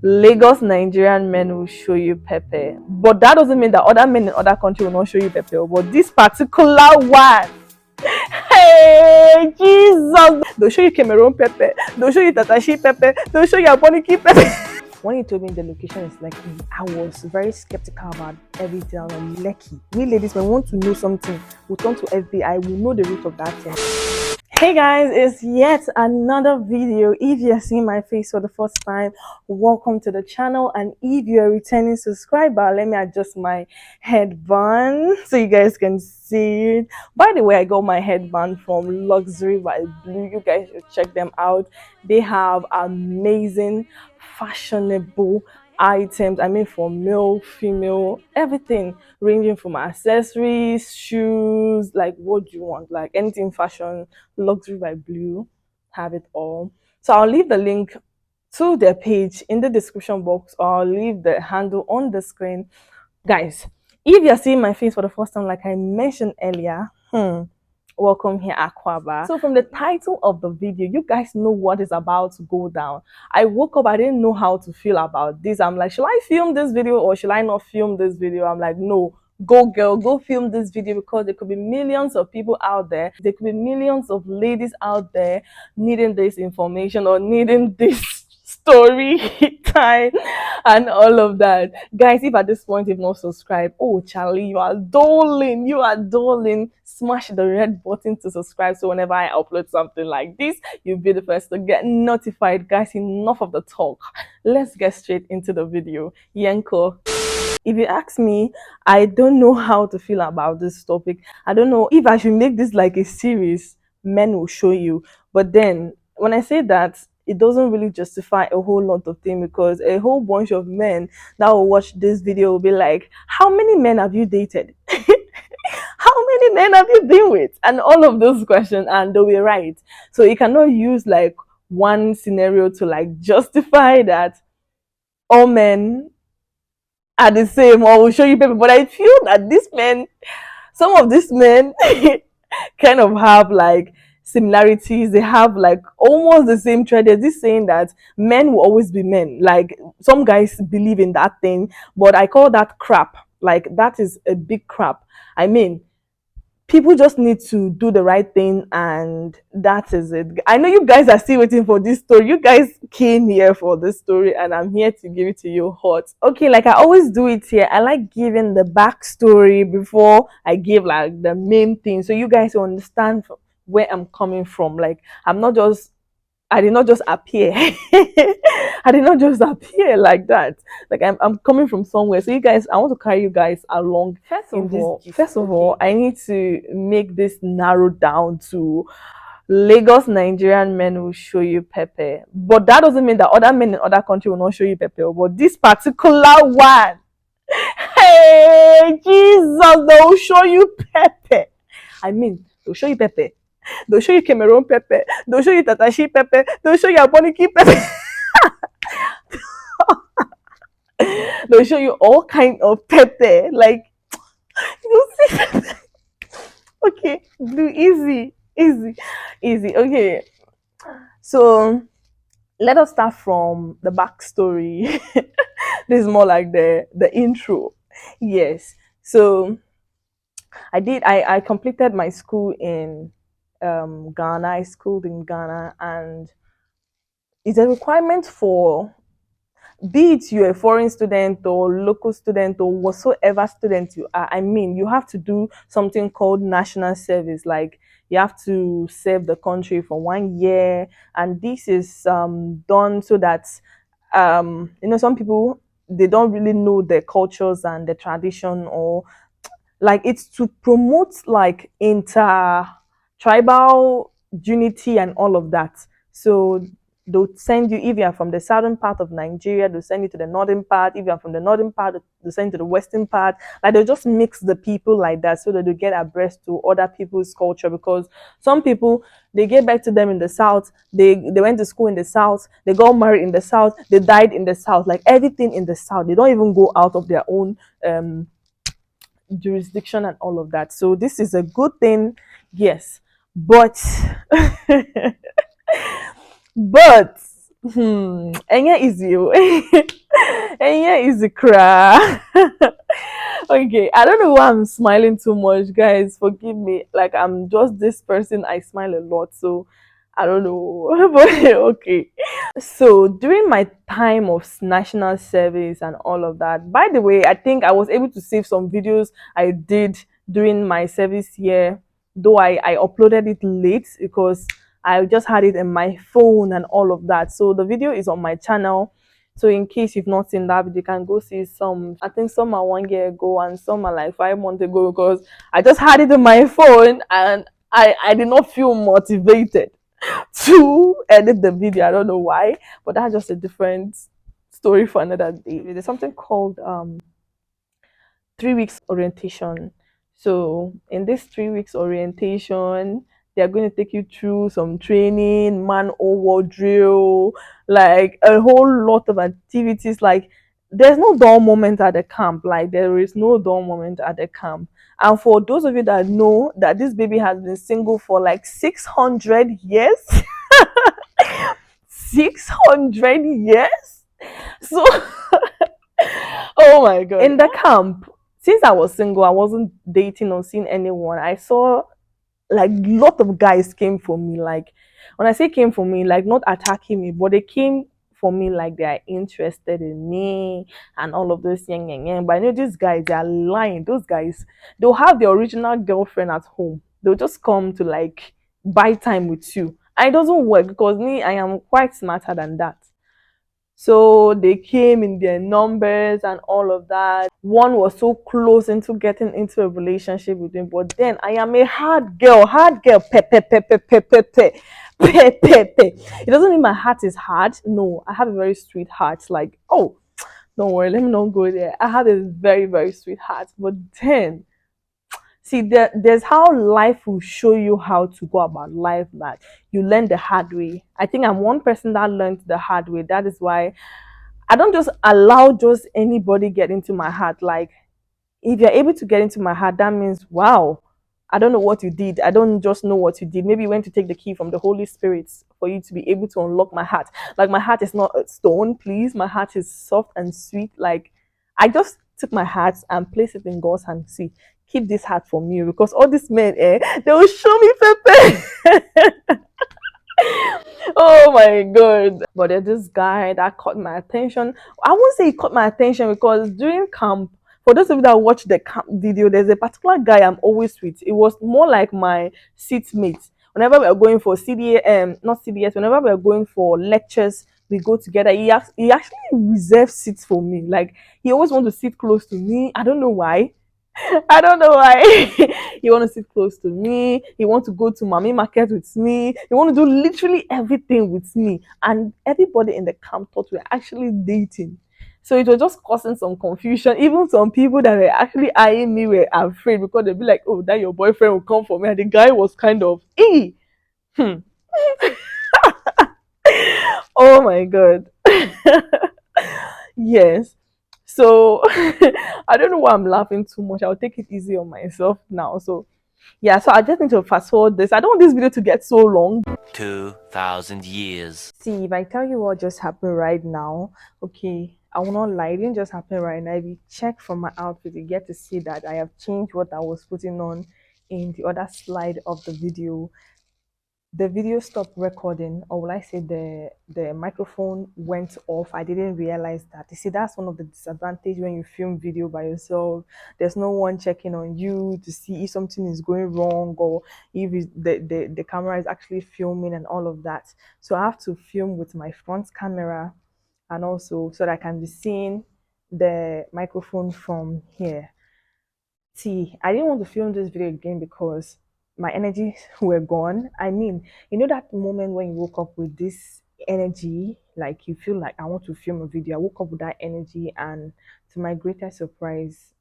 Lagos Nigerian men will show you pepper, but that doesn't mean that other men in other countries will not show you pepper. But this particular one, hey Jesus, they'll show you Cameroon pepper, they'll show you Tatashi pepper, they'll show you Aboniki pepper. When he told me the location is Lekki, I was very skeptical about everything. I was like, Lekki. We ladies, when we want to know something, we turn to FBI, we know the root of that thing. Hey guys, it's yet another video. If you're seeing my face for the first time, welcome to the channel. And if you're a returning subscriber, let me adjust my headband so you guys can see it. By the way, I got my headband from Luxury by Blue. You guys should check them out. They have amazing, fashionable items. I mean, for male, female, everything, ranging from accessories, shoes, like what do you want, like anything fashion. Luxury by Blue have it all. So I'll leave the link to their page in the description box, or I'll leave the handle on the screen. Guys, if you're seeing my face for the first time, like I mentioned earlier, welcome here, Aquaba. So from the title of the video, you guys know what is about to go down. I woke up, I didn't know how to feel about this. I'm like, should I film this video or should I not film this video? I'm like, no, go girl, go film this video, because there could be millions of people out there. There could be millions of ladies out there needing this information or needing this story time and all of that. Guys, if at this point you've not subscribed, oh Charlie, you are darling, smash the red button to subscribe, so whenever I upload something like this, you'll be the first to get notified. Guys, enough of the talk, let's get straight into the video. Yenko, if you ask me, I don't know how to feel about this topic. I don't know if I should make this like a series, men will show you. But then when I say that, it doesn't really justify a whole lot of things, because a whole bunch of men that will watch this video will be like, how many men have you dated? How many men have you been with? And all of those questions, and they'll be right. So you cannot use like one scenario to like justify that all men are the same or will show you pepper. But I feel that these men, some of these men kind of have like similarities. They have like almost the same trait. There's this saying that men will always be men. Like some guys believe in that thing, but I call that crap. Like that is a big crap. I mean, people just need to do the right thing, and that is it. I know you guys are still waiting for this story. You guys came here for this story, and I'm here to give it to you hot. Okay, like I always do it here, I like giving the backstory before I give like the main thing, so you guys will understand where I'm coming from. Like I did not just appear. I did not just appear like that. Like I'm coming from somewhere. So you guys, I want to carry you guys along. First of all, I need to make this narrowed down to Lagos Nigerian men will show you pepper. But that doesn't mean that other men in other countries will not show you pepper. But this particular one, hey Jesus, they will show you pepper. I mean, they'll show you pepper. They'll show you Cameroon pepper. They'll show you Tatashi pepper. They'll show you Aboniki pepper. They'll show you all kind of pepper. Like, you see. Okay, do easy. Okay, so let us start from the backstory. This is more like the intro. Yes. So I completed my school in Ghana. I schooled in Ghana, and it's a requirement for, be it you're a foreign student or local student or whatsoever student you are. I mean, you have to do something called national service. Like you have to serve the country for 1 year, and this is done so that some people, they don't really know their cultures and the tradition, or like it's to promote like tribal unity and all of that. So they'll send you, if you are from the southern part of Nigeria, they'll send you to the northern part. If you are from the northern part, they'll send you to the western part. Like they'll just mix the people like that, so that they get abreast to other people's culture. Because some people, they get back to them in the south, they went to school in the south, they got married in the south, they died in the south, like everything in the south. They don't even go out of their own jurisdiction and all of that. So this is a good thing, yes, but but Enya easy. Enya easy cry. Okay, I don't know why I'm smiling too much, guys. Forgive me. Like I'm just this person. I smile a lot, so I don't know. But okay. So during my time of national service and all of that, by the way, I think I was able to save some videos I did during my service year, though I uploaded it late because I just had it in my phone and all of that. So the video is on my channel. So in case you've not seen that, you can go see some. I think some are 1 year ago and some are like 5 months ago because I just had it in my phone and I did not feel motivated to edit the video. I don't know why, but that's just a different story for another day. There's something called 3 weeks orientation. So in this 3 weeks orientation, they are going to take you through some training, man o war drill, like a whole lot of activities. Like there's no dull moment at the camp. Like there is no dull moment at the camp. And for those of you that know that this baby has been single for like 600 years, 600 years. So oh my god. In the camp, since I was single, I wasn't dating or seeing anyone. I saw like lot of guys came for me. Like when I say came for me, like not attacking me, but they came for me like they are interested in me and all of those yang. But I know these guys, they are lying. Those guys, they'll have their original girlfriend at home. They'll just come to like buy time with you. And it doesn't work because me, I am quite smarter than that. So they came in their numbers and all of that. One was so close into getting into a relationship with him, but then I am a hard girl, pe. It doesn't mean my heart is hard. No, I have a very sweet heart. Like, oh, don't worry, let me not go there. I have a very, very sweet heart. But then see, there's how life will show you how to go about life that you learn the hard way. I think I'm one person that learned the hard way. That is why I don't just allow just anybody get into my heart. Like if you're able to get into my heart, that means wow. I don't know what you did. I don't just know what you did. Maybe you went to take the key from the Holy Spirit for you to be able to unlock my heart. Like my heart is not a stone, please. My heart is soft and sweet. Like I just took my heart and placed it in God's hand. See, keep this heart from you because all these men, they will show me Pepe. Oh my god. But there's this guy that caught my attention. I won't say he caught my attention because during camp, for those of you that watch the camp video, there's a particular guy I'm always with. It was more like my seatmate. Whenever we're going for not CDS, whenever we're going for lectures, we go together. He actually reserves seats for me. Like he always wants to sit close to me. I don't know why. I don't know why. He want to sit close to me. He want to go to mommy market with me. He want to do literally everything with me. And everybody in the camp thought we were actually dating. So it was just causing some confusion. Even some people that were actually eyeing me were afraid because they'd be like, "Oh, that your boyfriend will come for me." And the guy was kind of, Hmm. Oh my god. Yes. So I don't know why I'm laughing too much. I'll take it easy on myself now. So yeah, so I just need to fast forward this. I don't want this video to get so long. 2,000 years. See, if I tell you what just happened right now, okay, I will not lie. It didn't just happen right now. If you check from my outfit, you get to see that I have changed what I was putting on in the other slide of the video. The video stopped recording, or will I say the microphone went off. I didn't realize that. You see, that's one of the disadvantages when you film video by yourself. There's no one checking on you to see if something is going wrong or if the camera is actually filming and all of that. So I have to film with my front camera and also so that I can be seeing the microphone from here. See, I didn't want to film this video again because my energy were gone. I mean, you know that moment when you woke up with this energy, like you feel like I want to film a video. I woke up with that energy, and to my greatest surprise,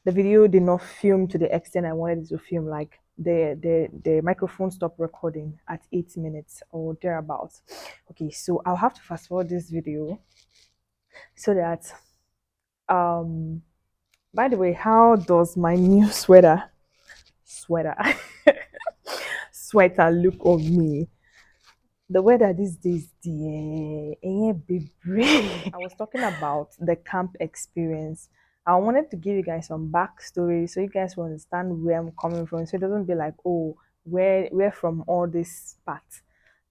the video did not film to the extent I wanted it to film. Like the microphone stopped recording at 8 minutes or thereabouts. Okay, so I'll have to fast forward this video so that by the way, how does my new sweater sweater look on me? The weather these days, the I was talking about the camp experience. I wanted to give you guys some backstory so you guys will understand where I'm coming from. So it doesn't be like, oh, where from all this part.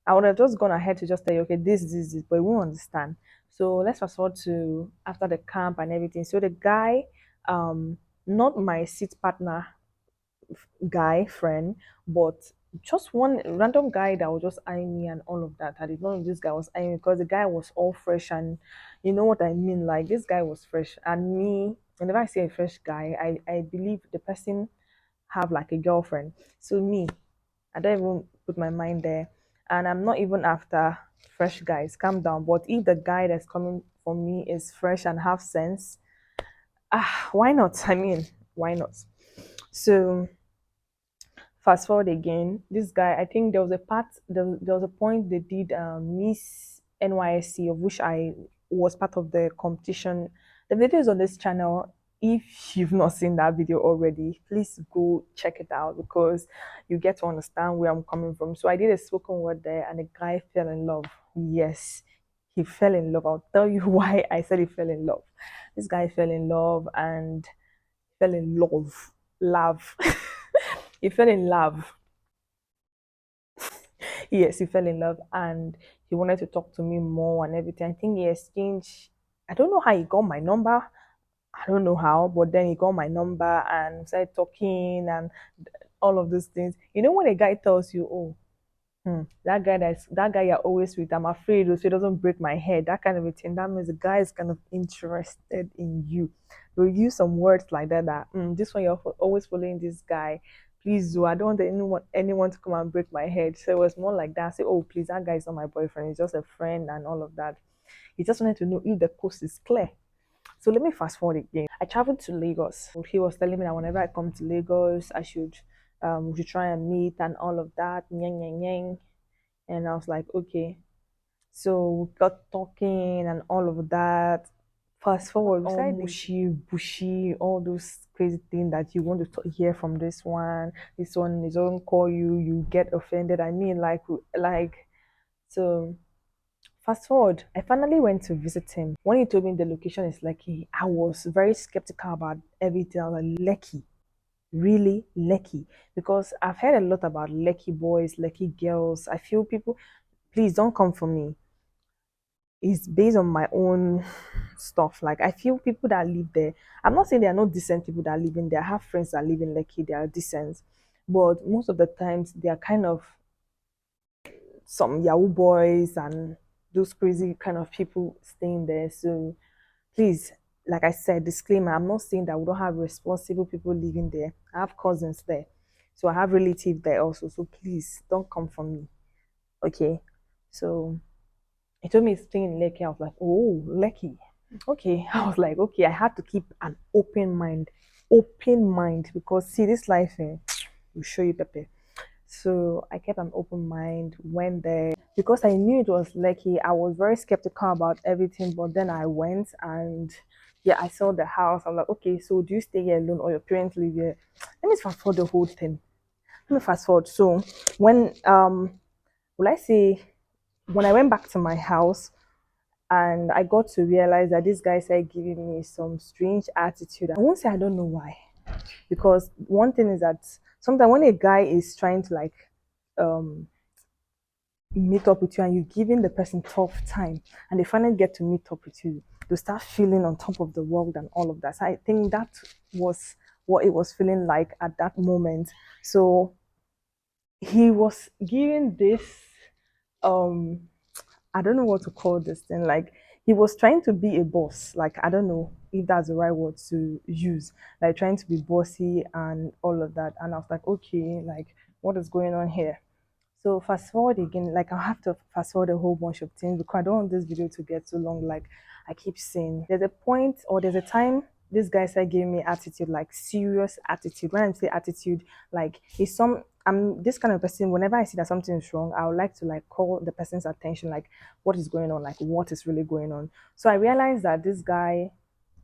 I would have just gone ahead to just tell you, okay, this, but you won't understand. So let's fast forward to after the camp and everything. So the guy, not my seat partner, guy friend, but just one random guy that was just eyeing me and all of that. I did not know this guy was eyeing me because the guy was all fresh, and you know what I mean. Like this guy was fresh, and me. Whenever I say a fresh guy, I believe the person have like a girlfriend. So me, I don't even put my mind there, and I'm not even after fresh guys. Calm down. But if the guy that's coming for me is fresh and have sense, why not? I mean, why not? So fast forward again, this guy, I think there was a part, there was a point they did Miss NYSC, of which I was part of the competition. The video is on this channel. If you've not seen that video already, please go check it out because you get to understand where I'm coming from. So I did a spoken word there, and the guy fell in love. Yes, he fell in love. I'll tell you why I said he fell in love. This guy fell in love and fell in love. He fell in love. Yes, he fell in love and he wanted to talk to me more and everything. I think he exchanged, I don't know how he got my number. I don't know how, but then he got my number and started talking and all of those things. You know, when a guy tells you, oh, that guy you're always with, I'm afraid so he doesn't break my head, that kind of a thing. That means the guy is kind of interested in you. They'll use some words like that, this one you're always following this guy. Please do. I don't want anyone to come and break my head. So it was more like that. Say, oh please, that guy is not my boyfriend, he's just a friend and all of that. He just wanted to know if the coast is clear. So let me fast forward again. I traveled to Lagos. He was telling me that whenever I come to Lagos, we should try and meet and all of that. Nyang, nyang, nyang. And I was like, okay. So we got talking and all of that. Fast forward, all mushy, bushy, all those crazy things that you want to hear from this one. This one is don't call you, you get offended. I mean, like, so fast forward, I finally went to visit him. When he told me the location is Lekki, I was very skeptical about everything. I was like, Lekki, really Lekki? Because I've heard a lot about Lekki boys, Lekki girls. I feel people, please don't come for me. It's based on my own stuff. Like I feel people that live there, I'm not saying there are no decent people that live in there. I have friends that live in Lekki, they are decent. But most of the times they are kind of some Yahoo boys and those crazy kind of people staying there. So please, like I said, disclaimer, I'm not saying that we don't have responsible people living there. I have cousins there. So I have relatives there also. So please don't come for me. Okay. So he told me he's staying in Lekki. I was like, oh, Lekki. Okay. I was like, okay, I had to keep an open mind because see, this life will show you Pepe. So I kept an open mind, went there because I knew it was Lekki. I was very skeptical about everything, but then I went and yeah, I saw the house. I was like, okay, so do you stay here alone or your parents live here? Let me fast forward the whole thing. Let me fast forward. So when will I say when I went back to my house, and I got to realize that this guy started giving me some strange attitude. I won't say I don't know why, because one thing is that sometimes when a guy is trying to like um, meet up with you and you're giving the person tough time, and they finally get to meet up with you, they start feeling on top of the world and all of that. So I think that was what it was feeling like at that moment. So he was giving this um I don't know what to call this thing. Like he was trying to be a boss. Like I don't know if that's the right word to use. Like trying to be bossy and all of that. And I was like, okay, like what is going on here? So fast forward again, like I have to fast forward a whole bunch of things because I don't want this video to get too long. Like I keep saying, there's a point or there's a time this guy started giving me attitude, like serious attitude. When I say attitude, like it's some I'm this kind of person. Whenever I see that something is wrong, I would like to like call the person's attention, like what is going on, like what is really going on. So I realized that this guy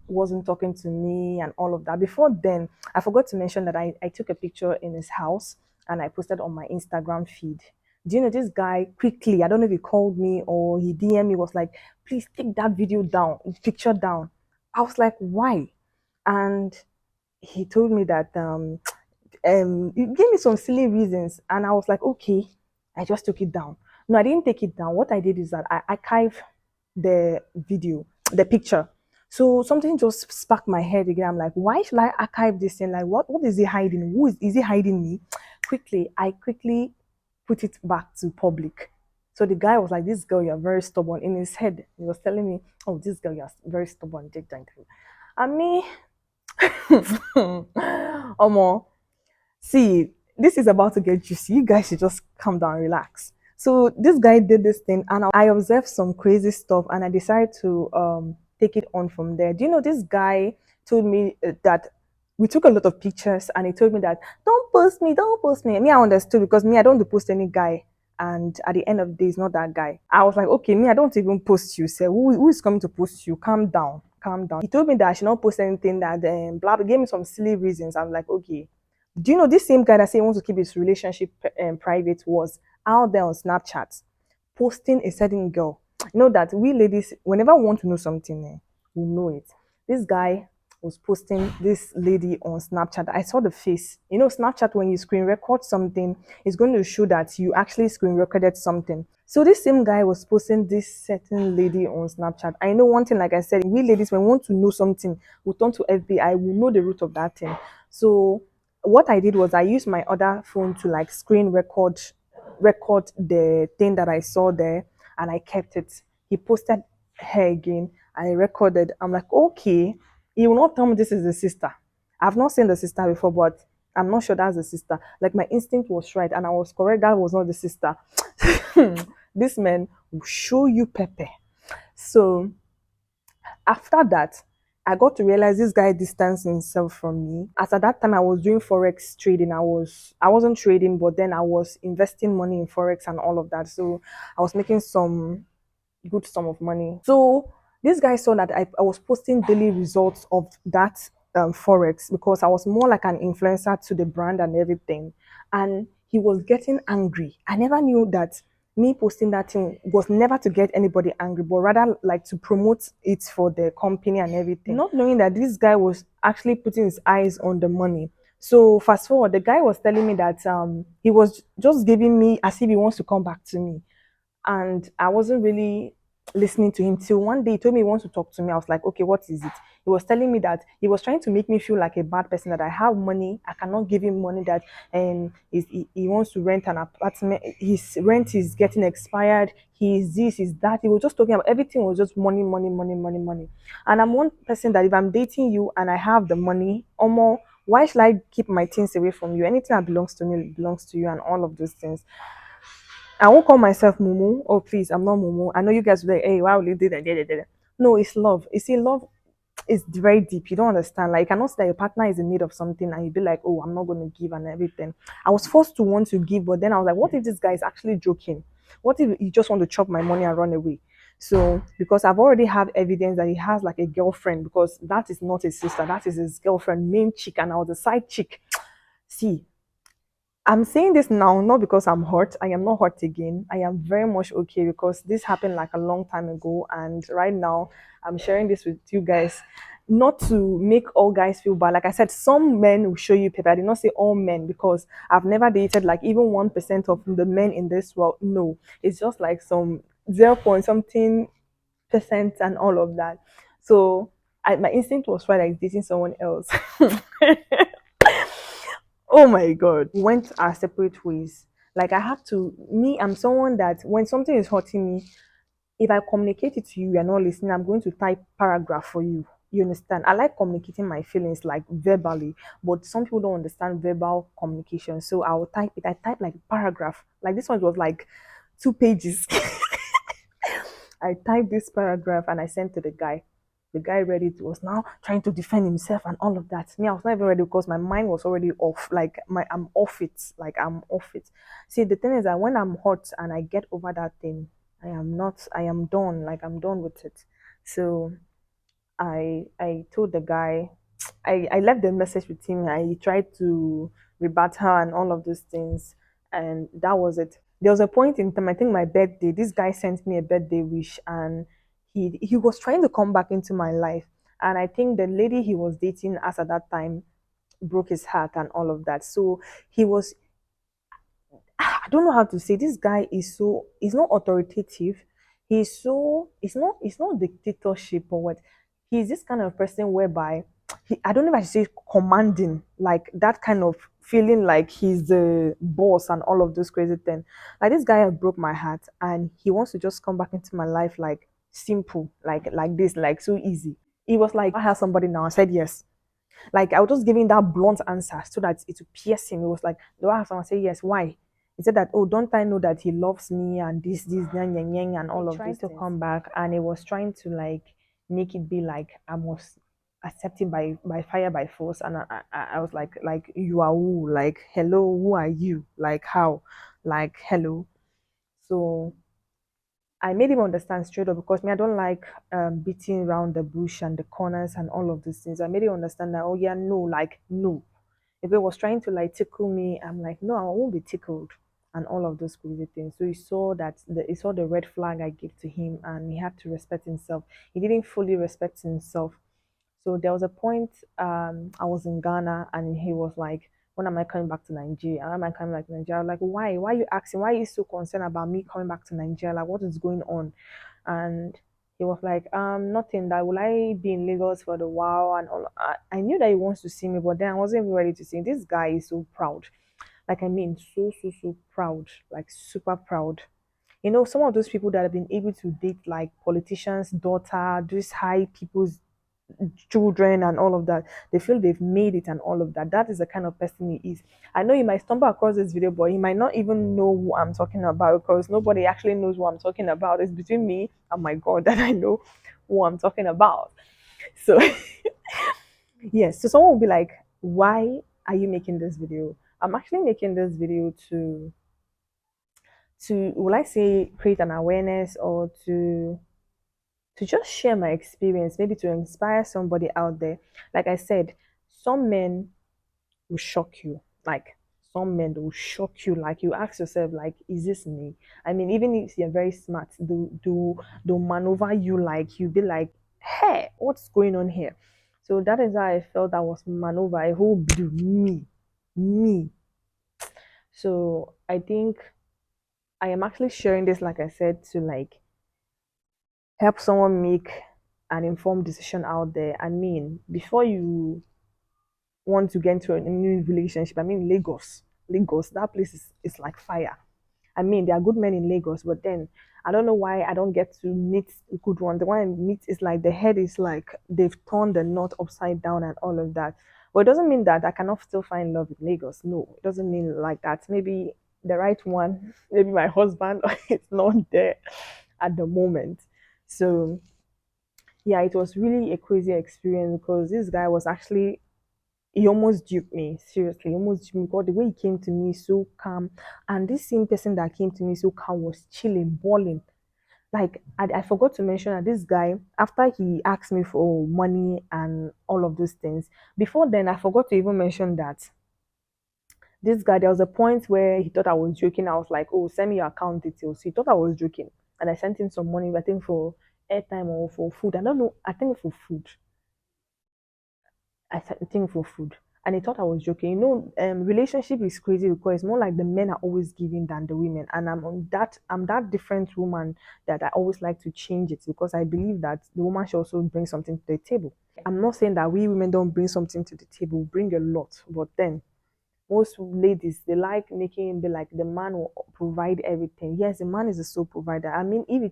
wasn't talking to me and all of that. Before then, I forgot to mention that I took a picture in his house and I posted on my Instagram feed. Do you know this guy quickly? I don't know if he called me or he DM me, was like, please take that video down, picture down. I was like, why? And he told me that he gave me some silly reasons, and I was like, okay, I just took it down. No, I didn't take it down. What I did is that I archived the video, the picture. So something just sparked my head again. I'm like, why should I archive this thing? Like, what is he hiding? Is he hiding me? I quickly put it back to public. So the guy was like, this girl, you're very stubborn. In his head, he was telling me, oh, this girl, you're very stubborn. And me, Omo, see, this is about to get juicy. You guys should just calm down, relax. So this guy did this thing, and I observed some crazy stuff, and I decided to take it on from there. Do you know this guy told me that we took a lot of pictures, and he told me that don't post me, don't post me. Me, I understood because me, I don't want to post any guy. And at the end of the day, it's not that guy. I was like, okay, me, I don't even post you. Say, who is coming to post you? Calm down, calm down. He told me that I should not post anything that blah, blah, gave me some silly reasons. I'm like, okay, do you know this same guy that said he wants to keep his relationship private was out there on Snapchat posting a certain girl? You know that we ladies, whenever we want to know something, we know it. This guy was posting this lady on Snapchat. I saw the face. You know, Snapchat, when you screen record something, it's going to show that you actually screen recorded something. So this same guy was posting this certain lady on Snapchat. I know one thing, like I said, we ladies, when we want to know something, we turn to FBI, we know the root of that thing. So what I did was I used my other phone to like screen record the thing that I saw there, and I kept it. He posted her again, I recorded. I'm like, okay, he will not tell me this is the sister. I've not seen the sister before, but I'm not sure that's the sister. Like my instinct was right, and I was correct. That was not the sister. This man will show you Pepe. So after that, I got to realize this guy distanced himself from me. As at that time, I was doing forex trading. I wasn't trading, but then I was investing money in forex and all of that. So I was making some good sum of money. So this guy saw that I was posting daily results of that forex because I was more like an influencer to the brand and everything. And he was getting angry. I never knew that me posting that thing was never to get anybody angry, but rather like to promote it for the company and everything. Not knowing that this guy was actually putting his eyes on the money. So fast forward, the guy was telling me that he was just giving me as if he wants to come back to me, and I wasn't really listening to him till one day he told me he wants to talk to me. I was like, okay, what is it? He was telling me that he was trying to make me feel like a bad person, that I have money, I cannot give him money, that he wants to rent an apartment, his rent is getting expired, he is this, is that. He was just talking about everything was just money, money, money, money, money. And I'm one person that if I'm dating you and I have the money or more, why should I keep my things away from you? Anything that belongs to me belongs to you, and all of those things. I won't call myself Mumu. Oh, please, I'm not Mumu. I know you guys will be like, hey, why will you do that? Da, da, da, da. No, it's love. You see, love is very deep. You don't understand. Like, you cannot say that your partner is in need of something and you be like, oh, I'm not going to give and everything. I was forced to want to give, but then I was like, what if this guy is actually joking? What if he just want to chop my money and run away? So, because I've already have evidence that he has like a girlfriend, because that is not his sister, that is his girlfriend, main chick, and I was a side chick. See, I'm saying this now not because I'm hurt. I am not hurt again. I am very much okay because this happened like a long time ago, and right now I'm sharing this with you guys. Not to make all guys feel bad. Like I said, some men will show you paper. I did not say all men because I've never dated like even 1% of the men in this world. No, it's just like some 0 point something percent and all of that. So my instinct was right, like dating someone else. Oh my god, we went our separate ways. Like I have to, me, I'm someone that when something is hurting me, if I communicate it to you, you're not listening, I'm going to type paragraph for you. You understand? I like communicating my feelings like verbally, but some people don't understand verbal communication. So I will type it. I type like paragraph. Like this one was like 2 pages. I typed this paragraph and I sent to the guy. The guy read it, was now trying to defend himself and all of that. Me, I was not even ready because my mind was already off. Like I'm off it. Like I'm off it. See, the thing is that when I'm hot and I get over that thing, I am done. Like I'm done with it. So I told the guy, I left the message with him. I tried to rebut her and all of those things, and that was it. There was a point in time, I think my birthday, this guy sent me a birthday wish, and he was trying to come back into my life. And I think the lady he was dating us at that time broke his heart and all of that. So he was, I don't know how to say, this guy is so, he's not authoritative. He's so, it's not dictatorship or what. He's this kind of person whereby I don't know if I should say commanding, like that kind of feeling like he's the boss and all of those crazy things. Like this guy broke my heart and he wants to just come back into my life like simple, like this, like so easy. He was like, I have somebody now. I said yes. Like I was just giving that blunt answer so that it would pierce him. It was like, do I have someone say yes? Why? He said that, oh, don't I know that he loves me and this, yang, yang, yang, and all of trying to things. Come back, and it was trying to like make it be like I was accepting by fire by force, and I was like you are who? Like hello, who are you? Like how? Like hello. So I made him understand straight up because me, I don't like beating around the bush and the corners and all of these things. I made him understand that, oh yeah, no, like no. If it was trying to like tickle me, I'm like, no, I won't be tickled and all of those crazy things. So he saw that he saw the red flag I gave to him and he had to respect himself. He didn't fully respect himself. So there was a point I was in Ghana and he was like, when am I coming back to Nigeria? When am I coming back to Nigeria? I was like, why? Why are you asking? Why are you so concerned about me coming back to Nigeria? Like, what is going on? And he was like, nothing. That will I be in Lagos for the while and all. I knew that he wants to see me, but then I wasn't even ready to see him. This guy is so proud. Like, I mean, so proud. Like, super proud. You know, some of those people that have been able to date like politicians' daughter, these high people's children and all of that, they feel they've made it and all of that. That is the kind of person he is. I know he might stumble across this video, but he might not even know who I'm talking about because nobody actually knows who I'm talking about. It's between me and my God that I know who I'm talking about. So yes, so someone will be like, why are you making this video? I'm actually making this video to will I say create an awareness or to just share my experience, maybe to inspire somebody out there. Like I said, some men will shock you. Like some men will shock you. Like you ask yourself, like, is this me? I mean, even if you're very smart, they'll maneuver you like you be like, hey, what's going on here? So that is how I felt I was maneuver. I hope do me. So I think I am actually sharing this, like I said, to like help someone make an informed decision out there. I mean, before you want to get into a new relationship, I mean, Lagos, that place is like fire. I mean, there are good men in Lagos, but then I don't know why I don't get to meet a good one. The one I meet is like the head is like they've turned the knot upside down and all of that. But it doesn't mean that I cannot still find love in Lagos. No, it doesn't mean like that. Maybe the right one, maybe my husband, it's not there at the moment. So yeah, it was really a crazy experience because this guy was actually he almost duped me. Seriously, he almost duped me because the way he came to me so calm, and this same person that came to me so calm was chilling, balling. Like I forgot to mention that this guy, after he asked me for money and all of those things, before then I forgot to even mention that this guy there was a point where he thought I was joking. I was like, "Oh, send me your account details." He thought I was joking, and I sent him some money. I think for airtime or for food. I don't know. I think for food. Think for food. And he thought I was joking. You know, relationship is crazy because it's more like the men are always giving than the women. And I'm that different woman that I always like to change it because I believe that the woman should also bring something to the table. I'm not saying that we women don't bring something to the table, we bring a lot, but then most ladies they like making it be like the man will provide everything. Yes, the man is the sole provider. I mean, if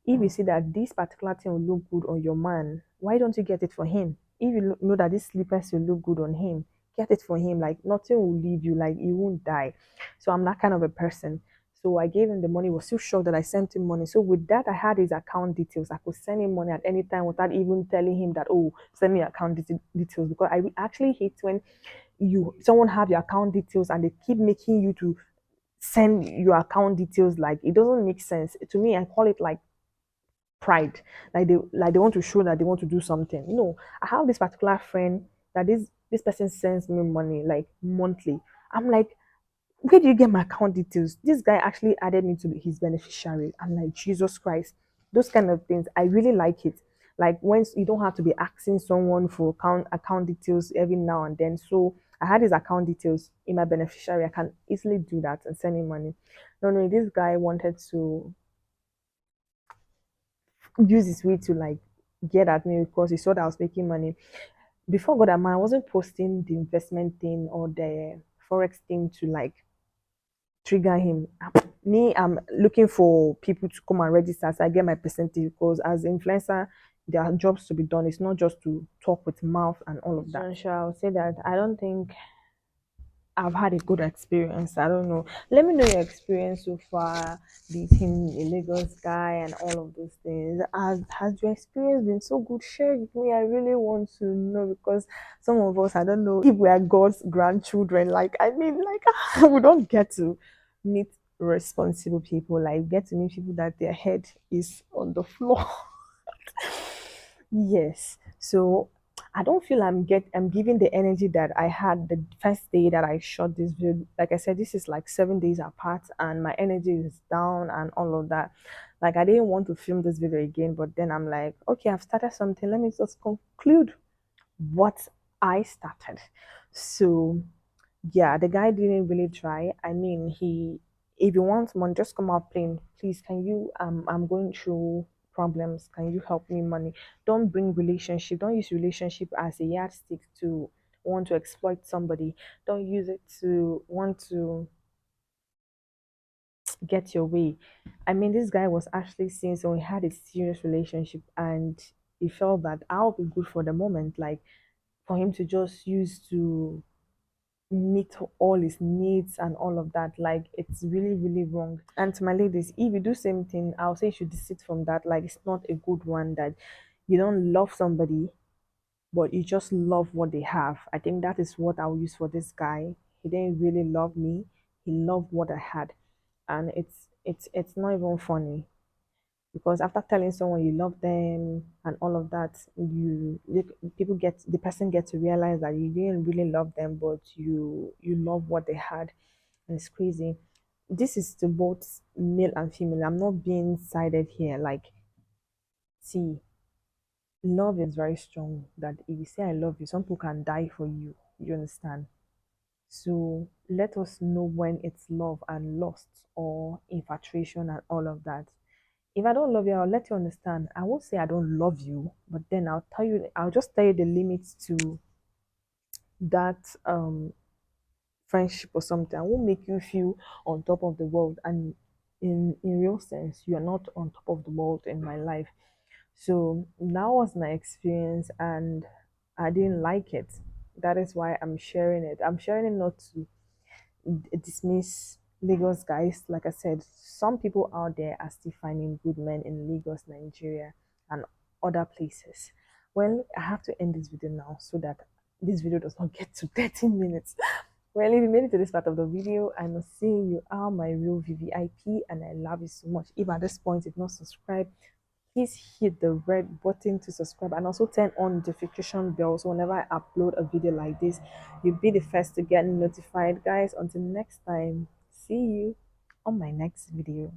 you see that this particular thing will look good on your man, why don't you get it for him? If you know that this slippers will look good on him, get it for him. Like nothing will leave you, like you won't die. So I'm that kind of a person. So I gave him the money, was so shocked that I sent him money. So with that, I had his account details. I could send him money at any time without even telling him that, oh, send me account details. Because I actually hate when you someone have your account details and they keep making you to send your account details. Like it doesn't make sense to me. I call it like pride. Like they want to show that they want to do something. No, I have this particular friend that this person sends me money like monthly. I'm like, where do you get my account details? This guy actually added me to his beneficiary. I'm like, Jesus Christ. Those kind of things, I really like it. Like when you don't have to be asking someone for account details every now and then. So I had his account details in my beneficiary. I can easily do that and send him money. No, no, this guy wanted to use his way to like get at me because he saw that I was making money. Before God and man, I wasn't posting the investment thing or the forex thing to like trigger him. Me, I'm looking for people to come and register so I get my percentage because as influencer, there are jobs to be done. It's not just to talk with mouth and all of that. So I'll say that I don't think I've had a good experience. I don't know. Let me know your experience so far, beating a Lagos guy and all of those things. Has your experience been so good? Share with me. I really want to know because some of us, I don't know if we are God's grandchildren. Like, I mean, like, we don't get to meet responsible people. Like, get to meet people that their head is on the floor. Yes. So I don't feel I'm giving the energy that I had the first day that I shot this video. Like I said, this is like 7 days apart and my energy is down and all of that. Like I didn't want to film this video again, but then I'm like, okay, I've started something. Let me just conclude what I started. So yeah, the guy didn't really try. I mean, he if you want money, just come out plain. Please, can you I'm going through problems. Can you help me money? Don't bring relationship. Don't use relationship as a yardstick to want to exploit somebody. Don't use it to want to get your way. I mean, this guy was actually saying so we had a serious relationship and he felt that I'll be good for the moment, like for him to just use to meet all his needs and all of that. Like it's really, really wrong. And to my ladies, if you do same thing, I'll say you should desist from that. Like it's not a good one that you don't love somebody, but you just love what they have. I think that is what I'll use for this guy. He didn't really love me. He loved what I had. And it's not even funny because after telling someone you love them and all of that people get the person gets to realize that you didn't really love them but you love what they had, and it's crazy. This is to both male and female. I'm not being sided here. Like, see, love is very strong. That if you say I love you, some people can die for you. You understand? So let us know when it's love and lust or infatuation and all of that. If I don't love you, I'll let you understand. I won't say I don't love you, but then I'll just tell you the limits to that friendship or something. I won't make you feel on top of the world. And in real sense, you are not on top of the world in my life. So that was my experience and I didn't like it. That is why I'm sharing it. I'm sharing it not to dismiss Lagos guys. Like I said, some people out there are still finding good men in Lagos, Nigeria, and other places. Well, I have to end this video now so that this video does not get to 13 minutes. Well, if you made it to this part of the video, I must say you are my real VVIP and I love you so much. If at this point you've not subscribed, please hit the red button to subscribe and also turn on notification bell so whenever I upload a video like this, you'll be the first to get notified. Guys, until next time, see you on my next video.